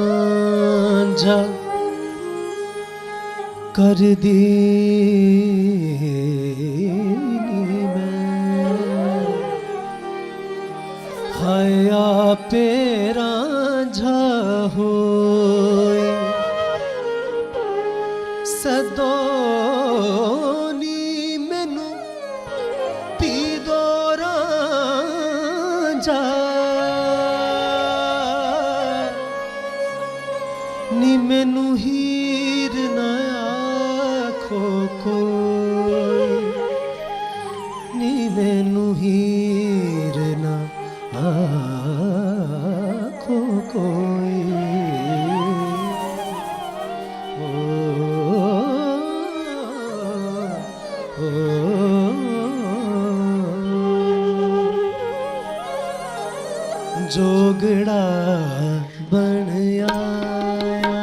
रांझा कर दीनी मैं हया पे रांझा होए सदोनी मैनू पी दो रांझा नी मैनू हीर ना आखो कोई नी मैनू हीर ना आखो कोई ओ, ओ, जोगड़ा बन आया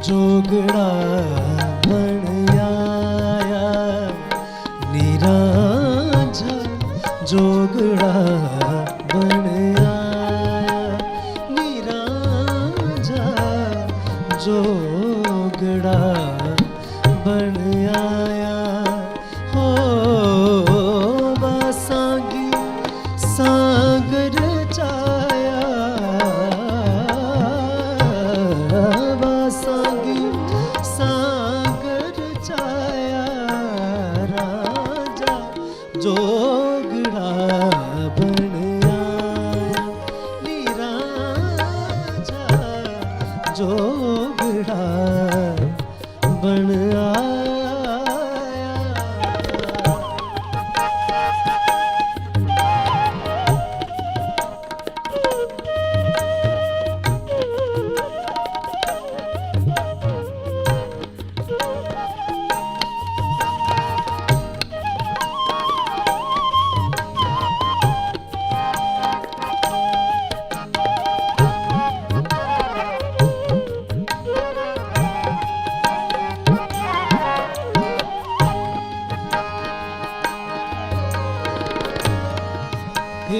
जोगड़ा बन आया निरांझा जोगड़ा बन आया निरांझा जोगड़ा बन आया हो बासांगी सागर चाया सागर चाया राजा जोगड़ा बन आया निरांझा जोगड़ा बन आया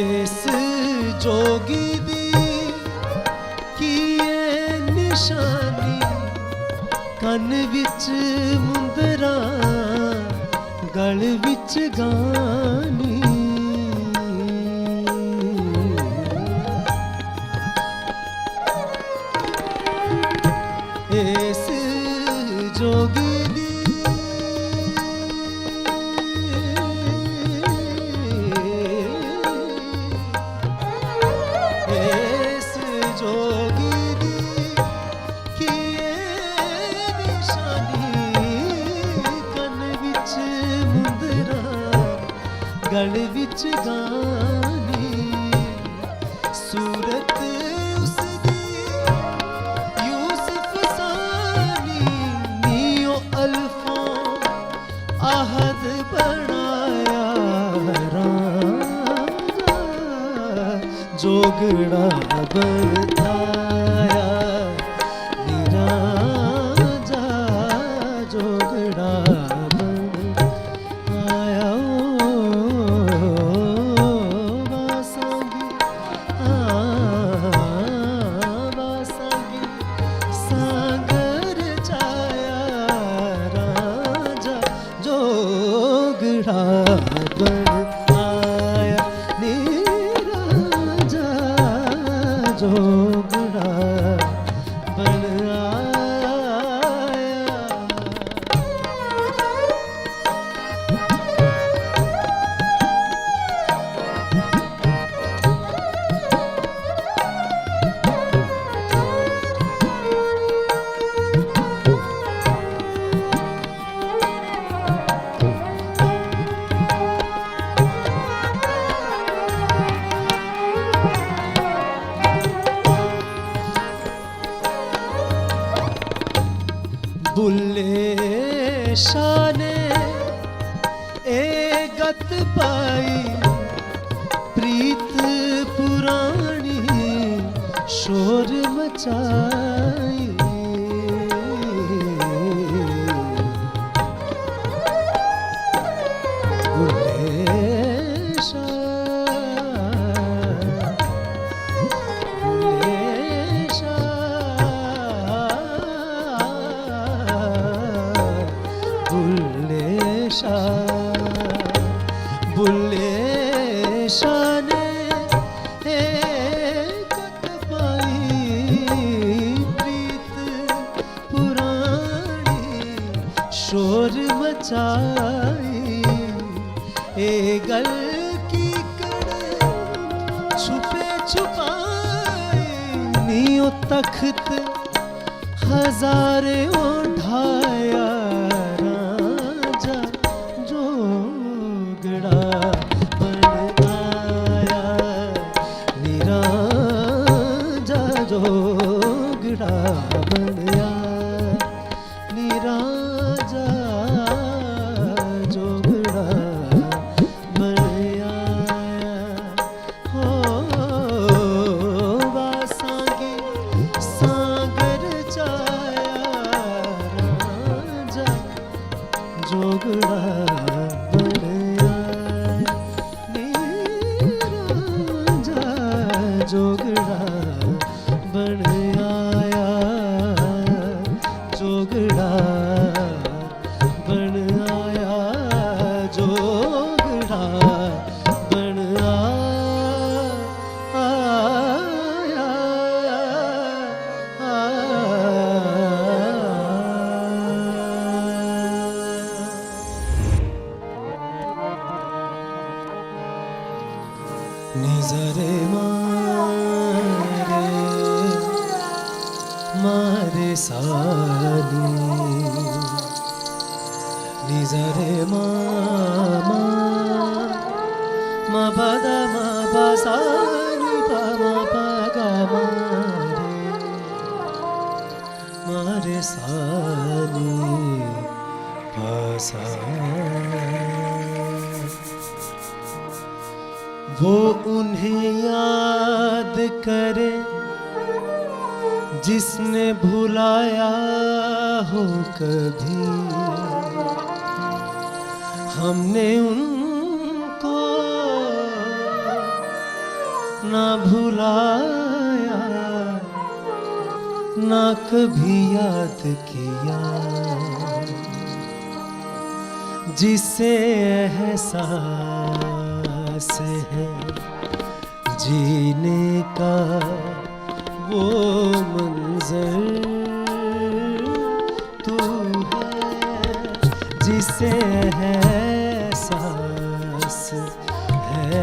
इस जोगी दी कीए निशानी कन विच मुंदरा गल विच गानी इस जोगी गल विच गानी सूरत उसदी यूसुफ सानी नियो अल्फों आहद बनाया राजा जोगड़ा बनाया निरांझा जोगड़ा बन आया निरांझा जोगड़ा बन आया बुल्ले शाह ने ए गत पाई प्रीत पुरानी शोर मचाई बुल्ले शाह ने कत पाई प्रीत पुरानी शोर मचाई ए गल की कड़ छुपे छुपाए नियो तख्त हजारे ओढ़ाया राजा जोगड़ा बन आया निराजा जोगड़ा बन आया निराजा जोगड़ा बन आया हो वासांगी सागर जोगड़ा बन आया निराजा जोगड़ा बन आया जोगड़ा बन आया जोगड़ा बन निजरे मारे सानी निजरे मा बदा मा बसानी पा मा पगा मारे सानी पसा वो उन्हें याद करे जिसने भुलाया हो कभी हमने उनको ना भुलाया ना कभी याद किया जिसे एहसास है जीने का वो मंजर तू है जिसे एहसास है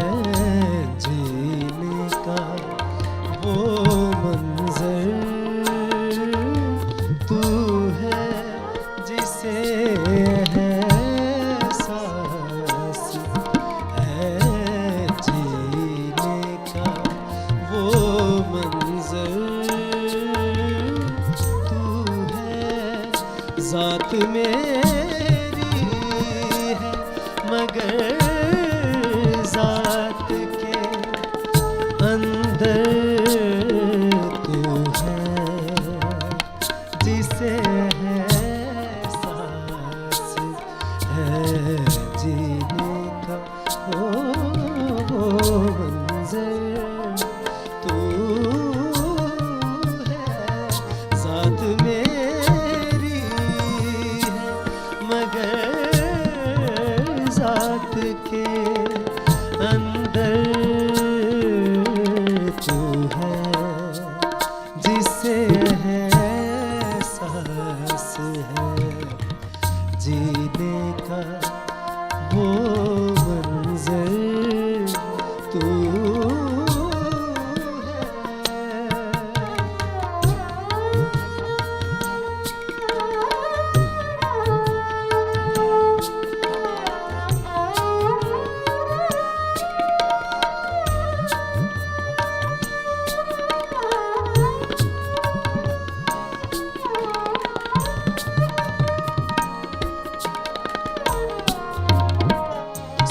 जीने का वो मंजर तू है जिसे ज़ात मेरी है मगर ज़ात के अंदर तू है जिसे एहसास है जीने का वो मंज़र तू है ज़ात में ज़ात के अंदर तू है जिसे एहसास है जीने का वो मंज़र तू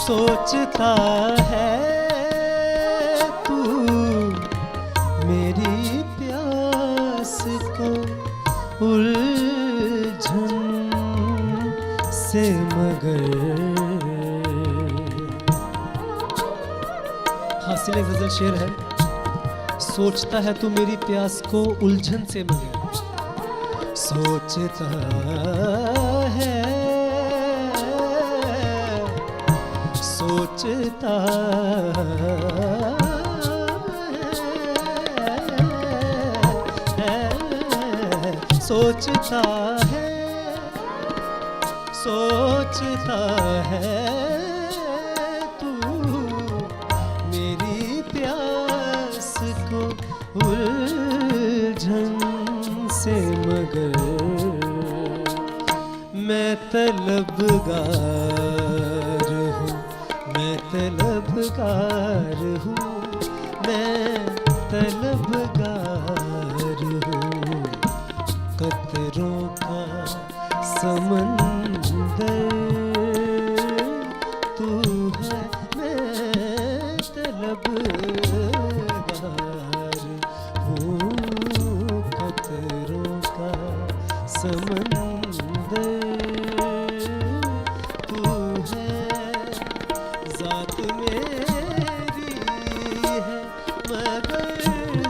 सोचता है तू मेरी प्यास को उलझन से मगर हासिल गजल शेर है। सोचता है तू मेरी प्यास को उलझन से मगर सोचता है सोचता सोचता है, सोचता है तू मेरी प्यास को उलझन से, मगर मैं तलबगार हूँ, मैं तलबगार हूँ, मैं तलबगार हूँ कतरों का समंदर तू है, मैं तलबगार हूँ कतरों का समंदर तू है, ज़ात मेरी है मगर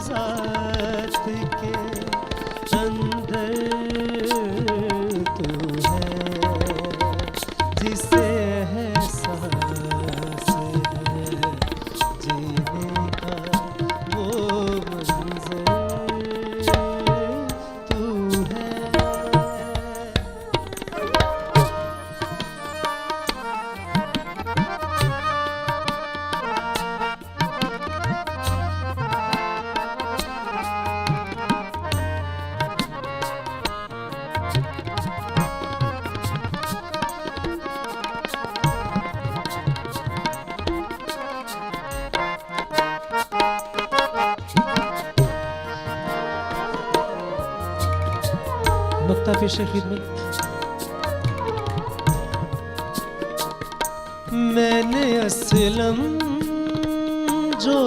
ज़ात के अंदर तू है, जिसे एहसास है जीने का वो मंज़र तू है। नुक्ता पेश है खिदमत। मैंने असलम जो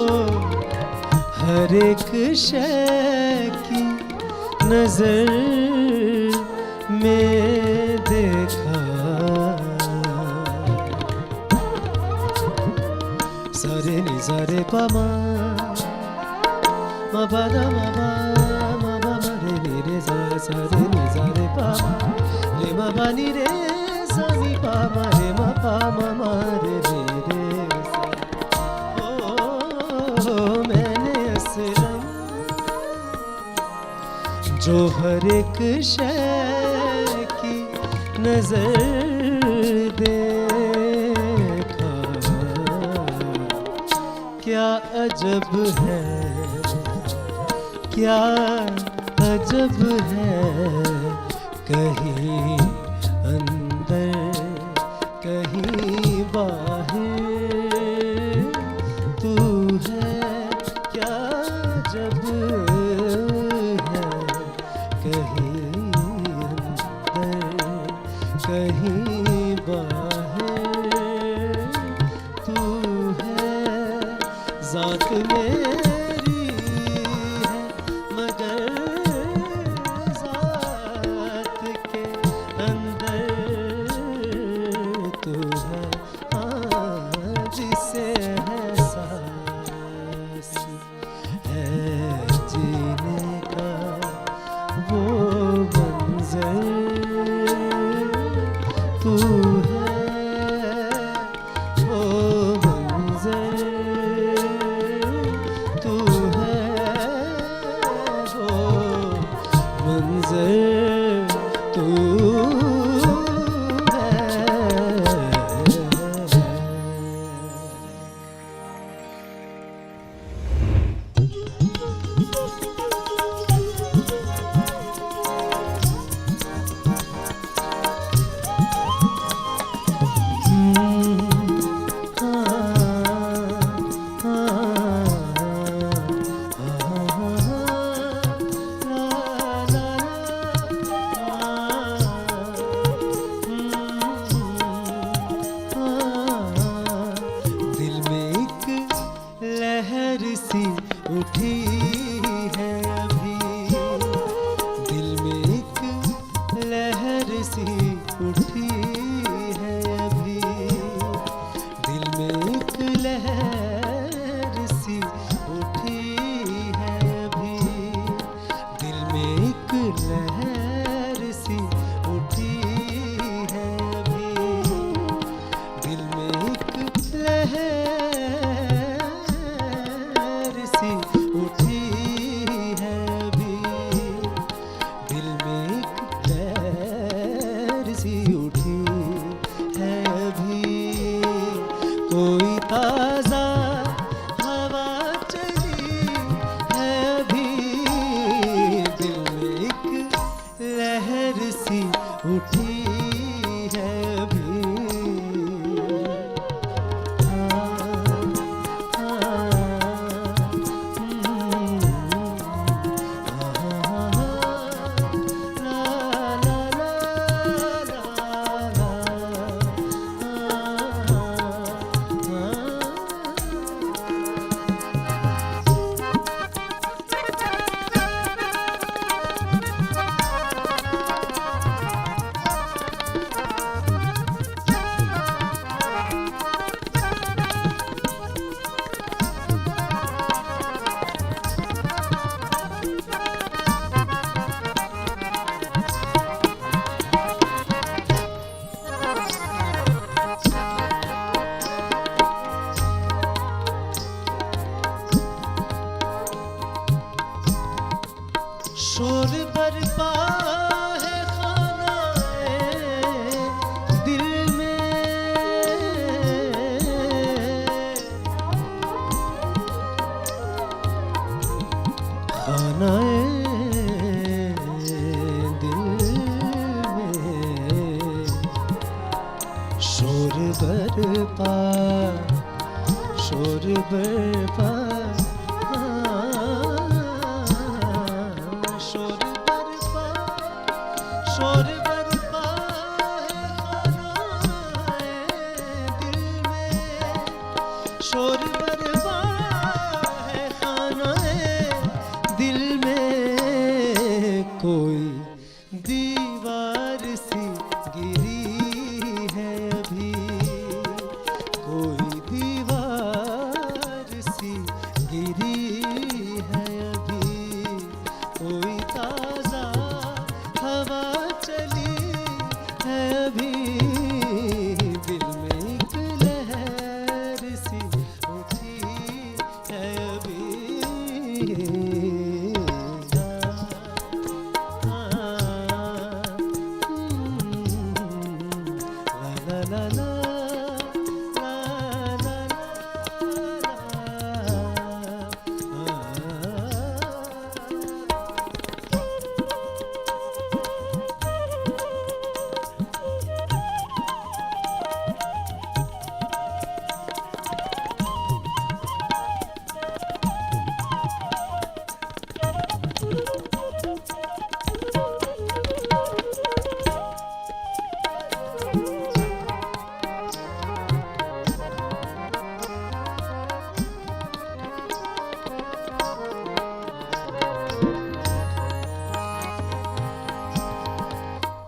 हर एक शय की नजर में देखा, सारे निजारे पामा मबादा मबा रे सा सा रे नि सा रे पा रे मा पा नि रे सा नि पा मा रे मा पा मा मा रे रे सा। ओ मैंने असलम जो हर एक शय की नजर देखा, क्या अजब है, क्या अजब है, कहीं अंदर कहीं बाहर तू है, क्या अजब है, कहीं अंदर कहीं बाहर तू है, ज़ात मेरी है मगर शोर बरपा, शोर बरपा, शोर बरपा, शोर बरपा है खानाए दिल में, शोर बरपा है खानाए दिल में, कोई दीवार सी गिरी है अभी, कोई दीवार सी गिरी है अभी, कोई ताजा हवा चली है अभी, दिल में एक लहर सी उठी है अभी। La la la la la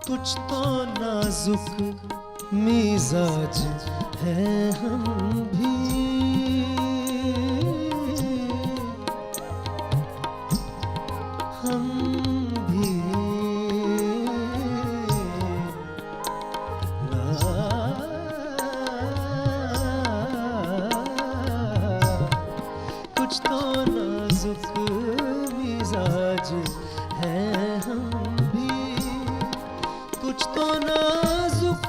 कुछ तो नाजुक मिजाज है हम भी, हम भी कुछ तो नाजुक मिजाज है हम भी, कुछ तो नाजुक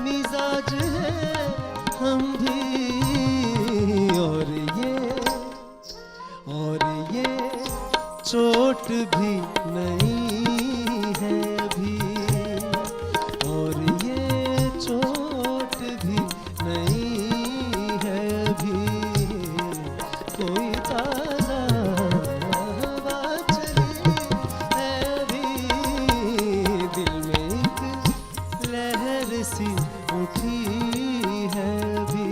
मिजाज है हम भी, और ये चोट भी नहीं है अभी, और ये चोट भी नहीं है अभी, कोई ताजा हवा चली है अभी, दिल में एक लहर सी उठी है अभी,